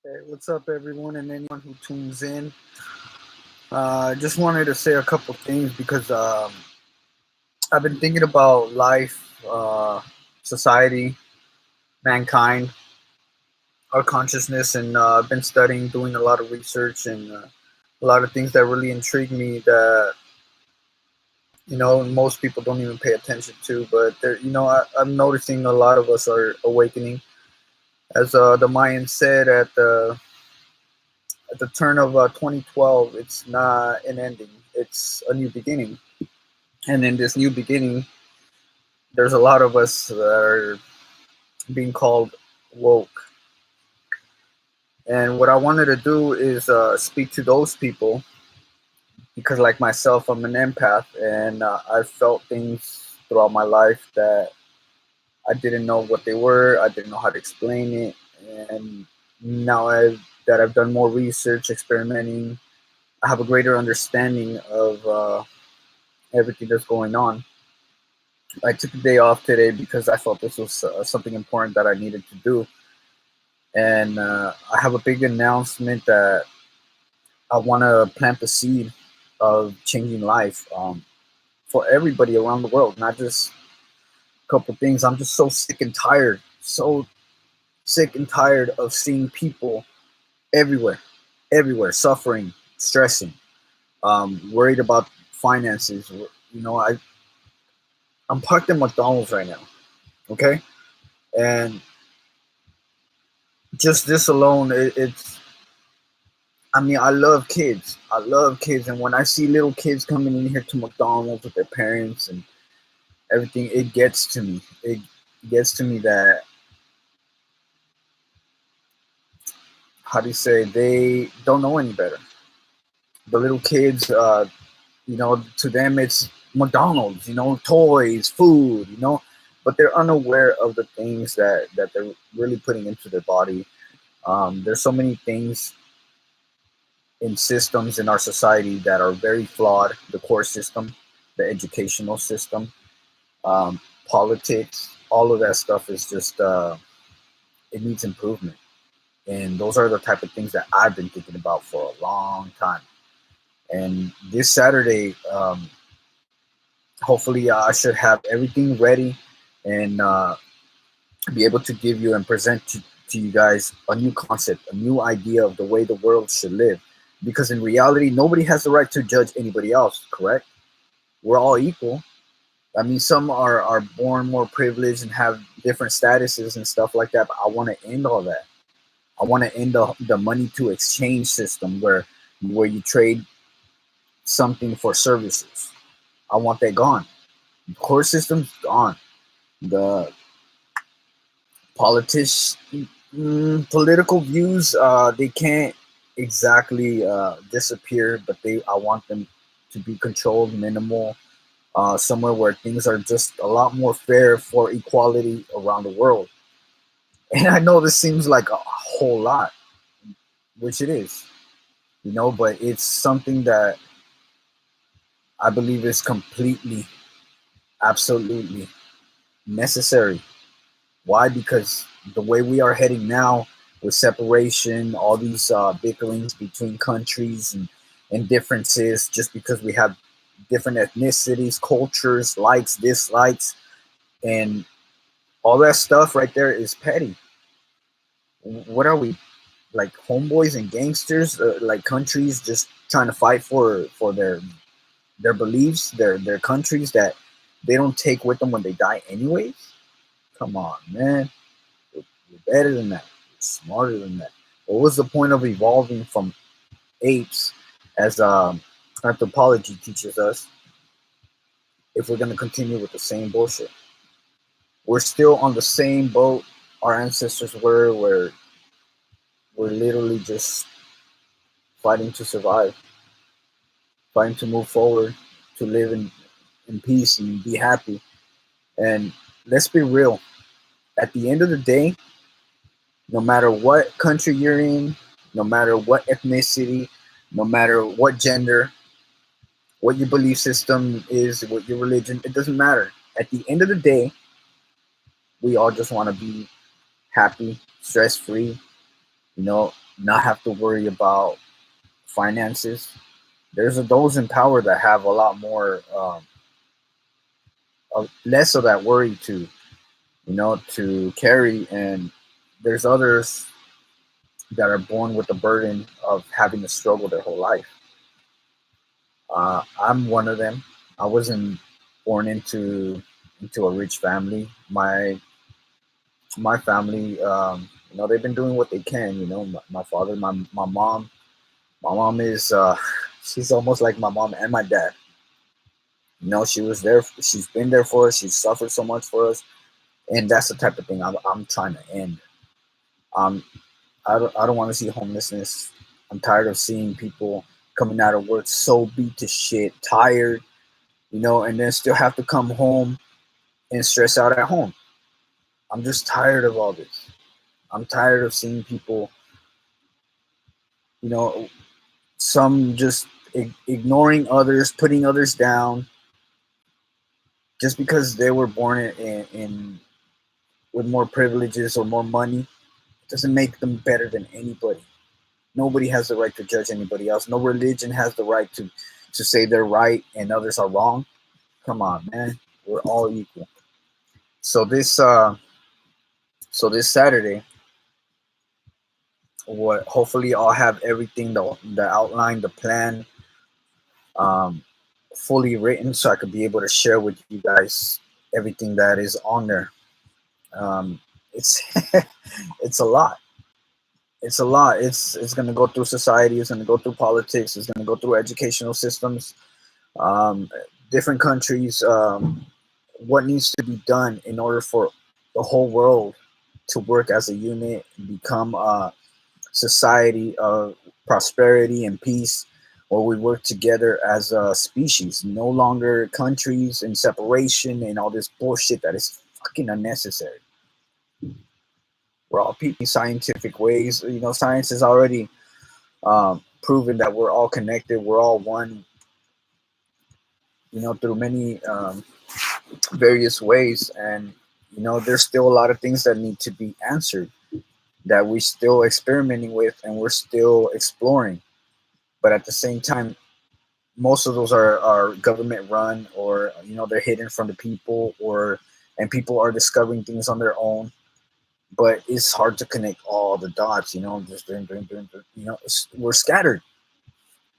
Hey, what's up, everyone, and anyone who tunes in? I just wanted to say a couple things because I've been thinking about life, society, mankind, our consciousness, and I've been studying, doing a lot of research, and a lot of things that really intrigue me that most people don't even pay attention to. But I'm noticing a lot of us are awakening, as the Mayans said at the turn of 2012. It's not an ending, it's a new beginning. And in this new beginning, there's a lot of us that are being called woke. And what I wanted to do is speak to those people because, like myself, I'm an empath, and I've felt things throughout my life that I didn't know what they were. I didn't know how to explain it. And now that I've done more research, experimenting, I have a greater understanding of everything that's going on. I took the day off today because I felt this was something important that I needed to do. And I have a big announcement that I want to plant the seed of changing life for everybody around the world, not just a couple things. I'm just so sick and tired of seeing people everywhere, everywhere, suffering, stressing, worried about finances. I'm parked at McDonald's right now, okay, and just this alone, it's. I mean, I love kids. I love kids, and when I see little kids coming in here to McDonald's with their parents and everything, it gets to me. It gets to me that, how do you say, they don't know any better. The little kids, to them it's McDonald's, toys, food, but they're unaware of the things that they're really putting into their body. There's so many things in systems in our society that are very flawed. The core system, the educational system, politics, all of that stuff is just it needs improvement. And those are the type of things that I've been thinking about for a long time. And this Saturday, hopefully, I should have everything ready and be able to give you and present to you guys a new concept, a new idea of the way the world should live. Because in reality, nobody has the right to judge anybody else, correct? We're all equal. I mean, some are born more privileged and have different statuses and stuff like that, but I want to end all that. I want to end the money to exchange system where you trade something for services. I want that gone. The core system's gone. The politics, political views, they can't exactly disappear, but I want them to be controlled, minimal, somewhere where things are just a lot more fair for equality around the world. And I know this seems like a whole lot, which it is, but it's something that I believe is completely, absolutely necessary. Why? Because the way we are heading now with separation, all these bickerings between countries and differences, just because we have different ethnicities, cultures, likes, dislikes, and all that stuff right there is petty. What are we, like homeboys and gangsters? Like countries just trying to fight for their beliefs, their countries that they don't take with them when they die anyways? Come on, man. You're better than that. You're smarter than that. What was the point of evolving from apes, as anthropology teaches us, if we're going to continue with the same bullshit? We're still on the same boat our ancestors were, where we're literally just fighting to survive, fighting to move forward, to live in peace and be happy. And let's be real. At the end of the day, no matter what country you're in, no matter what ethnicity, no matter what gender, what your belief system is, what your religion, it doesn't matter. At the end of the day, we all just want to be happy, stress free, not have to worry about finances. There's those in power that have a lot more, less of that worry to carry, and there's others that are born with the burden of having to struggle their whole life. I'm one of them. I wasn't born into a rich family. My family, they've been doing what they can. My father, my mom. My mom is she's almost like my mom and my dad. She was there. She's been there for us. She's suffered so much for us, and that's the type of thing I'm trying to end. Um, I don't want to see homelessness. I'm tired of seeing people coming out of work so beat to shit, tired, and then still have to come home and stress out at home. I'm just tired of all this. I'm tired of seeing people, you know, some just ignoring others, putting others down, just because they were born in with more privileges or more money. It doesn't make them better than anybody. Nobody has the right to judge anybody else. No religion has the right to say they're right and others are wrong. Come on, man. We're all equal. So this Saturday, what hopefully I'll have everything, the outline, the plan, um, fully written, so I could be able to share with you guys everything that is on there. It's it's a lot. It's a lot. It's gonna go through society. It's gonna go through politics. It's gonna go through educational systems, um, different countries. What needs to be done in order for the whole world to work as a unit, become a society of prosperity and peace, where we work together as a species, no longer countries and separation and all this bullshit that is fucking unnecessary. We're all people scientific ways. Science has already proven that we're all connected. We're all one. Through many various ways, and there's still a lot of things that need to be answered, that we're still experimenting with and we're still exploring. But at the same time, most of those are government run, or they're hidden from the people, and people are discovering things on their own. But it's hard to connect all the dots. Just we're scattered,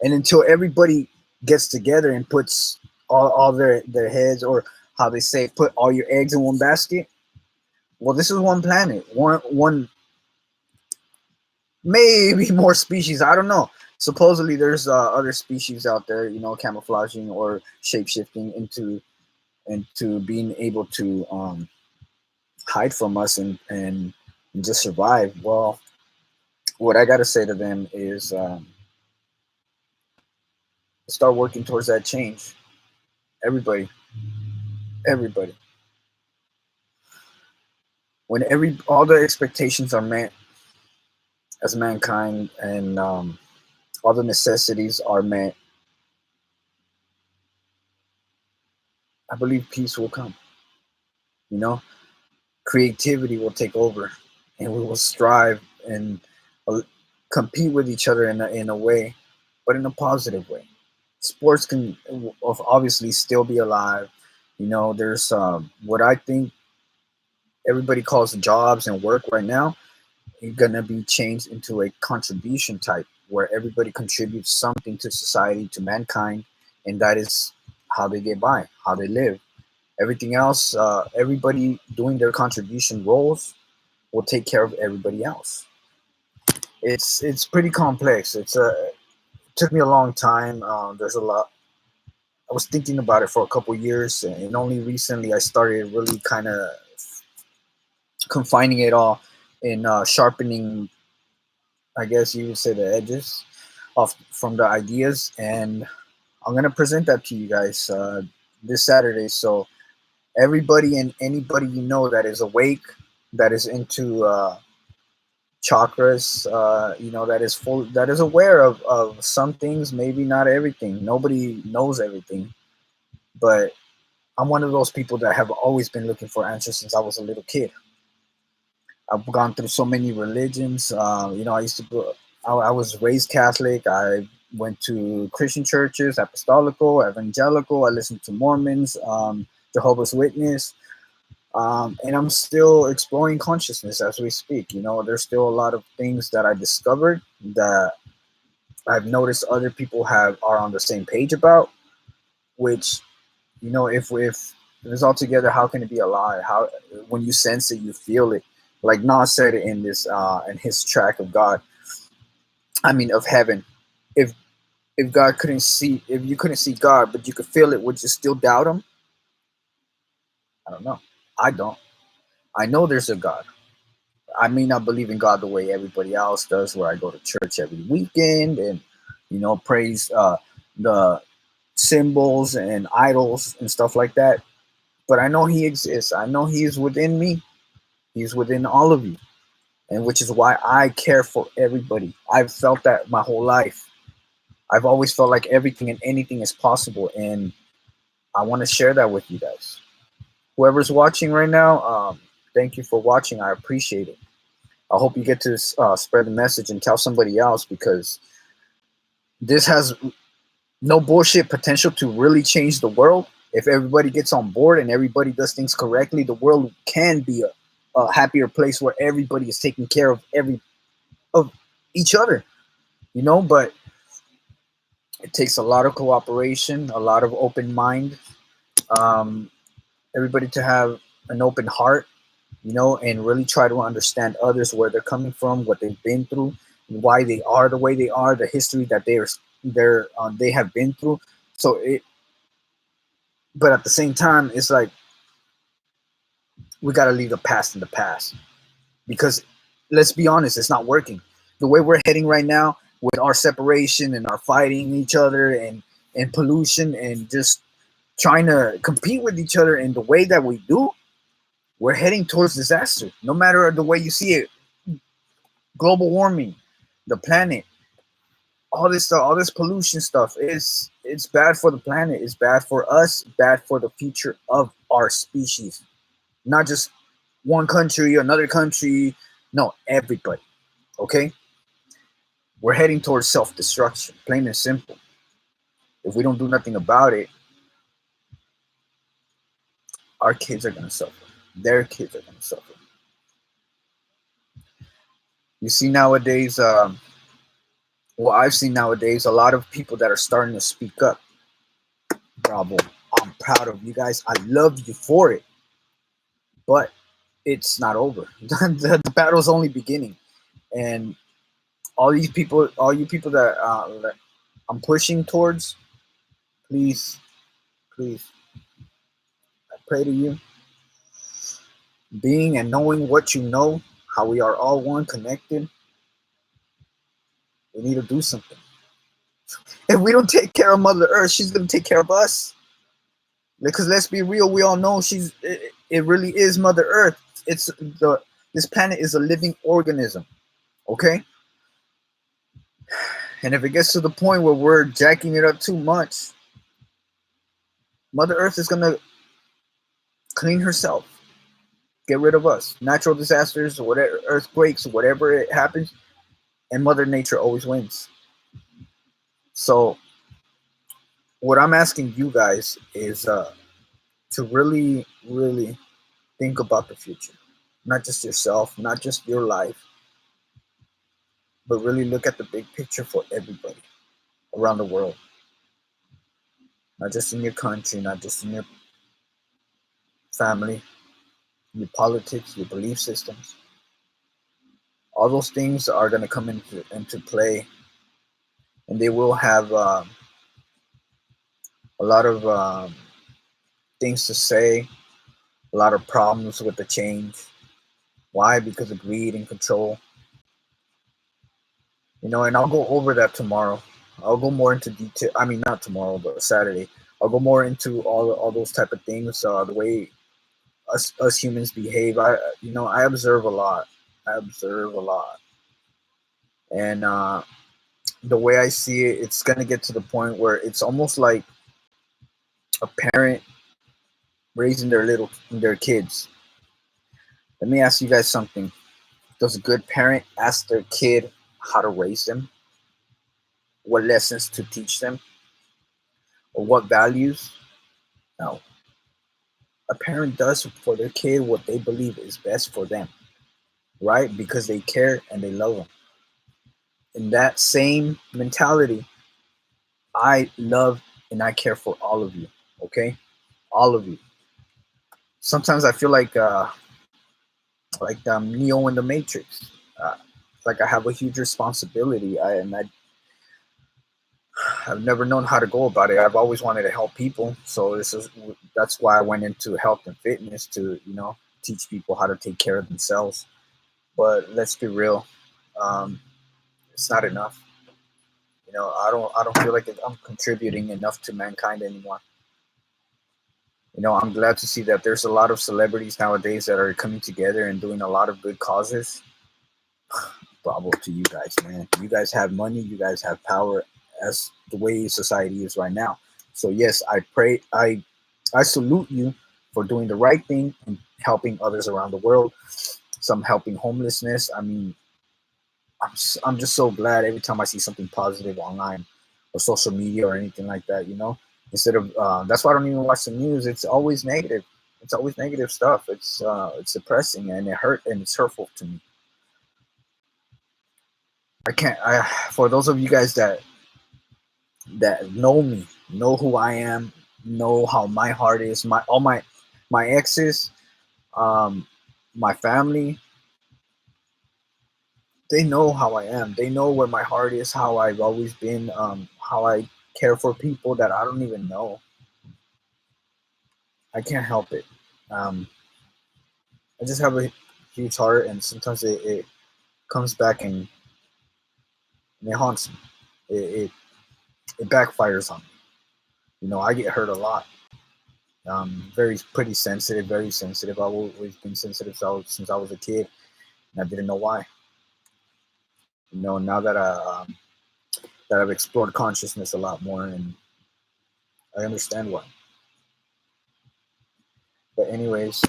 and until everybody gets together and puts all their heads, or how they say, put all your eggs in one basket. Well, this is one planet, one maybe more species. I don't know. Supposedly, there's other species out there, camouflaging or shapeshifting into being able to hide from us and just survive. Well, what I gotta say to them is, start working towards that change. Everybody, everybody. When all the expectations are met as mankind, and all the necessities are met, I believe peace will come. You know, creativity will take over, and we will strive and uh, compete with each other in a way, but in a positive way. Sports can obviously still be alive. There's what I think everybody calls jobs and work right now, is gonna be changed into a contribution type, where everybody contributes something to society, to mankind, and that is how they get by, how they live. Everything else, everybody doing their contribution roles will take care of everybody else. It's pretty complex. It took me a long time. There's a lot. I was thinking about it for a couple years, and only recently I started really kind of confining it all, in sharpening, I guess you would say, the edges off from the ideas, and I'm gonna present that to you guys this Saturday. So everybody and anybody that is awake, that is into chakras, that is full, that is aware of some things, maybe not everything. Nobody knows everything, but I'm one of those people that have always been looking for answers since I was a little kid. I've gone through so many religions. I used to go. I was raised Catholic. I went to Christian churches, apostolical, evangelical. I listened to Mormons, Jehovah's Witness, and I'm still exploring consciousness as we speak. There's still a lot of things that I discovered that I've noticed other people are on the same page about. Which, if it's all together, how can it be a lie? How when you sense it, you feel it. Like Nas said it in his track of God. I mean, of heaven. If if you couldn't see God, but you could feel it, would you still doubt him? I don't know. I don't. I know there's a God. I may not believe in God the way everybody else does, where I go to church every weekend and praise the symbols and idols and stuff like that. But I know He exists. I know He is within me. He's within all of you, and which is why I care for everybody. I've felt that my whole life. I've always felt like everything and anything is possible, and I want to share that with you guys. Whoever's watching right now, thank you for watching. I appreciate it. I hope you get to spread the message and tell somebody else, because this has no bullshit potential to really change the world. If everybody gets on board and everybody does things correctly, the world can be a happier place where everybody is taking care of each other. But it takes a lot of cooperation, a lot of open mind, everybody to have an open heart, and really try to understand others, where they're coming from, what they've been through, why they are the way they are, the history that they have been through. But at the same time, it's like we got to leave the past in the past, because let's be honest, it's not working. The way we're heading right now, with our separation and our fighting each other and pollution and just trying to compete with each other in the way that we do, we're heading towards disaster. No matter the way you see it, global warming, the planet, all this stuff, all this pollution stuff, it's bad for the planet. It's bad for us. Bad for the future of our species. Not just one country, another country. No, everybody. Okay, we're heading towards self-destruction, plain and simple. If we don't do nothing about it, our kids are gonna suffer. Their kids are gonna suffer. You see nowadays, well, I've seen nowadays a lot of people that are starting to speak up. Bravo! I'm proud of you guys. I love you for it. But it's not over. The battle's only beginning, and all you people that I'm pushing towards, please, please, I pray to you, being and knowing what you know, how we are all one, connected. We need to do something. If we don't take care of Mother Earth, she's gonna take care of us. Because let's be real, we all know it really is Mother Earth. This planet is a living organism. Okay? And if it gets to the point where we're jacking it up too much, Mother Earth is gonna clean herself, get rid of us. Natural disasters, whatever, earthquakes, whatever it happens, and Mother Nature always wins. So, what I'm asking you guys is to really, really think about the future, not just yourself, not just your life, but really look at the big picture for everybody around the world, not just in your country, not just in your family, your politics, your belief systems. All those things are going to come into play, and they will have a lot of things to say, a lot of problems with the change. Why? Because of greed and control. And I'll go over that tomorrow. I'll go more into detail. I mean, not tomorrow, but Saturday. I'll go more into all those type of things. The way us humans behave. I observe a lot. I observe a lot, and the way I see it, it's gonna get to the point where it's almost like a parent raising their kids. Let me ask you guys something. Does a good parent ask their kid how to raise them, what lessons to teach them, or what values? No. A parent does for their kid what they believe is best for them, right? Because they care and they love them. In that same mentality, I love and I care for all of you, okay? All of you. Sometimes I feel like Neo in the Matrix. Uh, like I have a huge responsibility, I've never known how to go about it. I've always wanted to help people, so that's why I went into health and fitness to teach people how to take care of themselves. But let's be real, um, it's not enough. I don't feel like I'm contributing enough to mankind anymore. I'm glad to see that there's a lot of celebrities nowadays that are coming together and doing a lot of good causes. Bravo to you guys, man. You guys have money, you guys have power as the way society is right now. So yes, I salute you for doing the right thing and helping others around the world. Some helping homelessness. I mean, I'm just so glad every time I see something positive online or social media or anything like that. Instead of that's why I don't even watch the news. It's always negative. It's always negative stuff. It's depressing and it's hurtful to me. I can't. For those of you guys that know me, know who I am, know how my heart is. My exes, um, my family, they know how I am. They know where my heart is, how I've always been, how I care for people that I don't even know. I can't help it. Um, I just have a huge heart, and sometimes it comes back and it haunts me. It backfires on me. I get hurt a lot. Very pretty sensitive, very sensitive. I've always been sensitive since I was a kid, and I didn't know why. Now that I've explored consciousness a lot more, and I understand why. But anyways,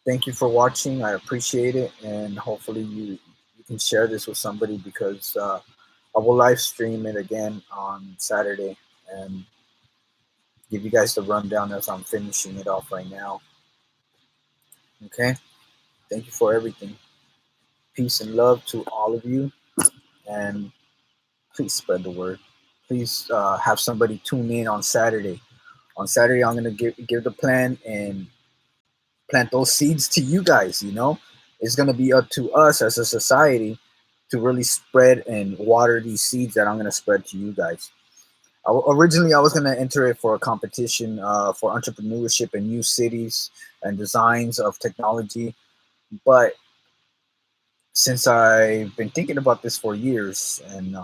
thank you for watching. I appreciate it, and hopefully you can share this with somebody because I will live stream it again on Saturday and give you guys the rundown as I'm finishing it off right now. Okay, thank you for everything. Peace and love to all of you, and please spread the word. Please have somebody tune in on Saturday. On Saturday, I'm gonna give the plan and plant those seeds to you guys. It's gonna be up to us as a society to really spread and water these seeds that I'm gonna spread to you guys. Originally, I was gonna enter it for a competition for entrepreneurship in new cities and designs of technology, but since I've been thinking about this for years and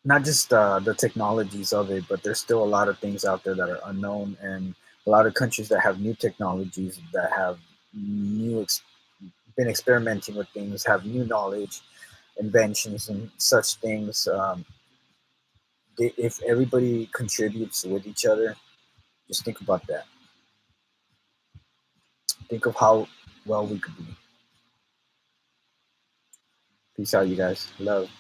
not just the technologies of it, but there's still a lot of things out there that are unknown, and a lot of countries that have new technologies that have been experimenting with things, have new knowledge, inventions, and such things. If everybody contributes with each other, just think about that. Think of how well we could be. Peace out, you guys. Love.